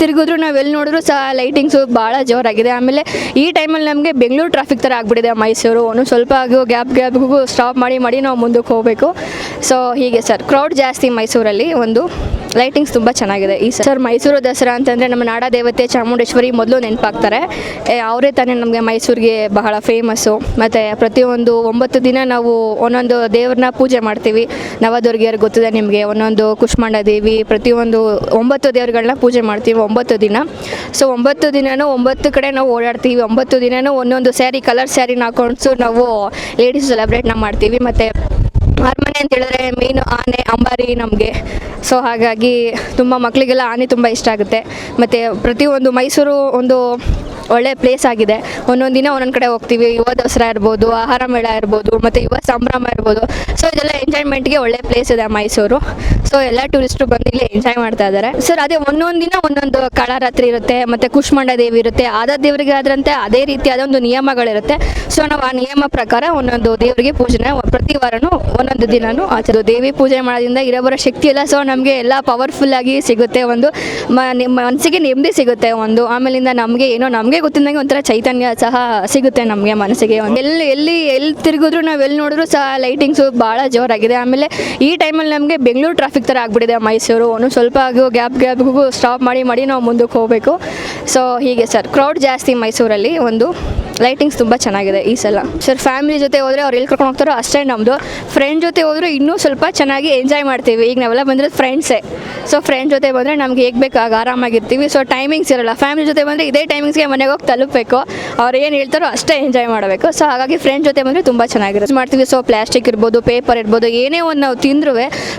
ತಿರುಗಿದ್ರು ನಾವು ಎಲ್ಲಿ ನೋಡಿದ್ರು ಸಹ ಲೈಟಿಂಗ್ಸು ಭಾಳ ಜೋರಾಗಿದೆ. ಆಮೇಲೆ ಈ ಟೈಮಲ್ಲಿ ನಮಗೆ ಬೆಂಗಳೂರು ಟ್ರಾಫಿಕ್ ಥರ ಆಗಿಬಿಟ್ಟಿದೆ ಮೈಸೂರು. ಸ್ವಲ್ಪ ಆಗೋ ಗ್ಯಾಪ್ಗೂ ಸ್ಟಾಪ್ ಮಾಡಿ ನಾವು ಮುಂದಕ್ಕೆ ಹೋಗಬೇಕು. ಸೊ ಹೀಗೆ ಸರ್, ಕ್ರೌಡ್ ಜಾಸ್ತಿ ಮೈಸೂರಲ್ಲಿ. ಲೈಟಿಂಗ್ಸ್ ತುಂಬ ಚೆನ್ನಾಗಿದೆ ಈ ಸರ್. ಮೈಸೂರು ದಸರಾ ಅಂತಂದರೆ ನಮ್ಮ ನಾಡ ದೇವತೆ ಚಾಮುಂಡೇಶ್ವರಿ ಮೊದಲು ನೆನಪಾಗ್ತಾರೆ. ಅವರೇ ತಾನೇ ನಮಗೆ ಮೈಸೂರಿಗೆ ಬಹಳ ಫೇಮಸ್ಸು. ಮತ್ತು ಪ್ರತಿಯೊಂದು 9 ದಿನ ನಾವು ಒಂದೊಂದು ದೇವ್ರನ್ನ ಪೂಜೆ ಮಾಡ್ತೀವಿ. ನವದುರ್ಗಿಯರು ಗೊತ್ತಿದೆ ನಿಮಗೆ, ಒಂದೊಂದು ಕುಷ್ಮಾಂಡ ದೇವಿ, ಪ್ರತಿಯೊಂದು 9 ದೇವರುಗಳನ್ನ ಪೂಜೆ ಮಾಡ್ತೀವಿ 9 ದಿನ. ಸೊ 9 ದಿನವೂ 9 ಕಡೆ ನಾವು ಓಡಾಡ್ತೀವಿ. 9 ದಿನವೂ ಒಂದೊಂದು ಸ್ಯಾರಿ, ಕಲರ್ ಸ್ಯಾರಿನ ಹಾಕೊಂಡು ನಾವು ಲೇಡೀಸ್ ಸೆಲೆಬ್ರೇಟ್ನ ಮಾಡ್ತೀವಿ. ಮತ್ತು ಅರಮನೆ ಅಂತ ಹೇಳಿದ್ರೆ ಮೇನು ಆನೆ, ಅಂಬಾರಿ ನಮಗೆ. ಸೊ ಹಾಗಾಗಿ ತುಂಬ ಮಕ್ಕಳಿಗೆಲ್ಲ ಆನೆ ತುಂಬ ಇಷ್ಟ ಆಗುತ್ತೆ. ಮತ್ತು ಪ್ರತಿಯೊಂದು ಮೈಸೂರು ಒಂದು ಒಳ್ಳೆ ಪ್ಲೇಸ್ ಆಗಿದೆ. ಒಂದೊಂದು ದಿನ ಒಂದೊಂದು ಕಡೆ ಹೋಗ್ತೀವಿ. ಯುವ ದಸರಾ ಇರ್ಬೋದು, ಆಹಾರ ಮೇಳ ಇರ್ಬೋದು, ಮತ್ತು ಯುವ ಸಂಭ್ರಮ ಇರ್ಬೋದು. ಸೊ ಇದೆಲ್ಲ ಎಂಜಾಯ್ಮೆಂಟ್ಗೆ ಒಳ್ಳೆ ಪ್ಲೇಸ್ ಇದೆ ಮೈಸೂರು. ಸೊ ಎಲ್ಲ ಟೂರಿಸ್ಟು ಬಂದು ಇಲ್ಲಿ ಎಂಜಾಯ್ ಮಾಡ್ತಾ ಇದ್ದಾರೆ ಸರ್. ಅದೇ ಒಂದೊಂದು ದಿನ ಒಂದೊಂದು ಕಾಳರಾತ್ರಿ ಇರುತ್ತೆ, ಮತ್ತು ಕುಷ್ಮಾಂಡ ದೇವಿ ಇರುತ್ತೆ. ಆದ ದೇವರಿಗೆ ಆದ್ರಂತೆ ಅದೇ ರೀತಿಯಾದ ಒಂದು ನಿಯಮಗಳಿರುತ್ತೆ. ಸೊ ನಾವು ಆ ನಿಯಮ ಪ್ರಕಾರ ಒಂದೊಂದು ದೇವರಿಗೆ ಪೂಜೆನ ಪ್ರತಿ ವಾರನೂ ಒಂದೊಂದು ದಿನವೂ ಆಚರಿಸೋದು. ದೇವಿ ಪೂಜೆ ಮಾಡೋದ್ರಿಂದ ಇರೋಬರೋ ಶಕ್ತಿ ಎಲ್ಲ ಸೊ ನಮಗೆ ಎಲ್ಲ ಪವರ್ಫುಲ್ಲಾಗಿ ಸಿಗುತ್ತೆ. ಮನಸ್ಸಿಗೆ ನೆಮ್ಮದಿ ಸಿಗುತ್ತೆ. ಆಮೇಲಿಂದ ನಮಗೆ ಗೊತ್ತಿದ್ದಂಗೆ ಒಂಥರ ಚೈತನ್ಯ ಸಹ ಸಿಗುತ್ತೆ ನಮಗೆ ಮನಸ್ಸಿಗೆ. ಎಲ್ಲಿ ತಿರುಗಿದ್ರು ನಾವು ಎಲ್ಲಿ ನೋಡಿದ್ರು ಸಹ ಲೈಟಿಂಗ್ಸು ಭಾಳ ಜೋರಾಗಿದೆ. ಆಮೇಲೆ ಈ ಟೈಮಲ್ಲಿ ನಮಗೆ ಬೆಂಗಳೂರು ಟ್ರಾಫಿಕ್ ಥರ ಆಗಿಬಿಟ್ಟಿದೆ ಮೈಸೂರು. ಸ್ವಲ್ಪ ಆಗೋ ಗ್ಯಾಪ್ಗೂ ಸ್ಟಾಪ್ ಮಾಡಿ ನಾವು ಮುಂದಕ್ಕೆ ಹೋಗಬೇಕು. ಸೊ ಹೀಗೆ ಸರ್, ಕ್ರೌಡ್ ಜಾಸ್ತಿ ಮೈಸೂರಲ್ಲಿ. ಲೈಟಿಂಗ್ಸ್ ತುಂಬ ಚೆನ್ನಾಗಿದೆ ಈ ಸಲ ಸರ್. ಫ್ಯಾಮಿಲಿ ಜೊತೆ ಹೋದರೆ ಅವ್ರು ಎಲ್ಲಿ ಕರ್ಕೊಂಡು ಹೋಗ್ತಾರೋ ಅಷ್ಟೇ ನಮ್ಮದು. ಫ್ರೆಂಡ್ ಜೊತೆ ಹೋದರೆ ಇನ್ನೂ ಸ್ವಲ್ಪ ಚೆನ್ನಾಗಿ ಎಂಜಾಯ್ ಮಾಡ್ತೀವಿ. ಈಗ ನಾವೆಲ್ಲ ಬಂದರೆ ಫ್ರೆಂಡ್ಸೇ. ಸೊ ಫ್ರೆಂಡ್ ಜೊತೆ ಬಂದರೆ ನಮ್ಗೆ ಹೇಗೆ ಬೇಕು ಆಗ ಆರಾಮಾಗಿರ್ತೀವಿ. ಸೊ ಟೈಮಿಂಗ್ಸ್ ಇರೋಲ್ಲ. ಫ್ಯಾಮಿಲಿ ಜೊತೆ ಬಂದರೆ ಇದೇ ಟೈಮಿಂಗ್ಸ್ಗೆ ಮನೆಗೆ ಹೋಗಿ ತಲುಪಬೇಕು. ಅವ್ರು ಏನು ಹೇಳ್ತಾರೋ ಅಷ್ಟೇ ಎಂಜಾಯ್ ಮಾಡಬೇಕು. ಸೊ ಹಾಗಾಗಿ ಫ್ರೆಂಡ್ ಜೊತೆ ಬಂದರೆ ತುಂಬ ಚೆನ್ನಾಗಿರುತ್ತೆ ಮಾಡ್ತೀವಿ. ಸೊ ಪ್ಲಾಸ್ಟಿಕ್ ಇರ್ಬೋದು, ಪೇಪರ್ ಇರ್ಬೋದು, ಏನೇ ಒಂದು ನಾವು ತಿಂದ್ರೂ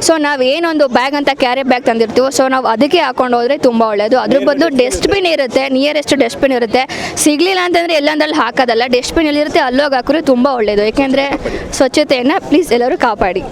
ಸೊ ನಾವು ಏನೊಂದು ಬ್ಯಾಗ್ ಅಂತ ಕ್ಯಾರಿ ಬ್ಯಾಗ್ ತಂದಿರ್ತೀವೋ ಸೊ ನಾವು ಅದಕ್ಕೆ ಹಾಕೊಂಡು ಹೋದರೆ ತುಂಬ ಒಳ್ಳೆಯದು. ಅದ್ರ ಬದಲು ಡಸ್ಟ್ಬಿನ್ ಇರುತ್ತೆ, ನಿಯರೆಸ್ಟ್ ಡಸ್ಟ್ಬಿನ್ ಇರುತ್ತೆ. ಸಿಗಲಿಲ್ಲ ಅಂತಂದರೆ ಎಲ್ಲಂದ್ರಲ್ಲಿ ಹಾಕೋದಲ್ಲ, ಡಸ್ಟ್ಬಿನ್ ಎಲ್ಲಿರುತ್ತೆ ಅಲ್ಲೋಗಿ ಹಾಕಿದ್ರೆ ತುಂಬ ಒಳ್ಳೆಯದು. ಏಕೆಂದರೆ ಸ್ವಚ್ಛತೆಯನ್ನು ಪ್ಲೀಸ್ ಎಲ್ಲರೂ ಕಾಪಾಡಿ.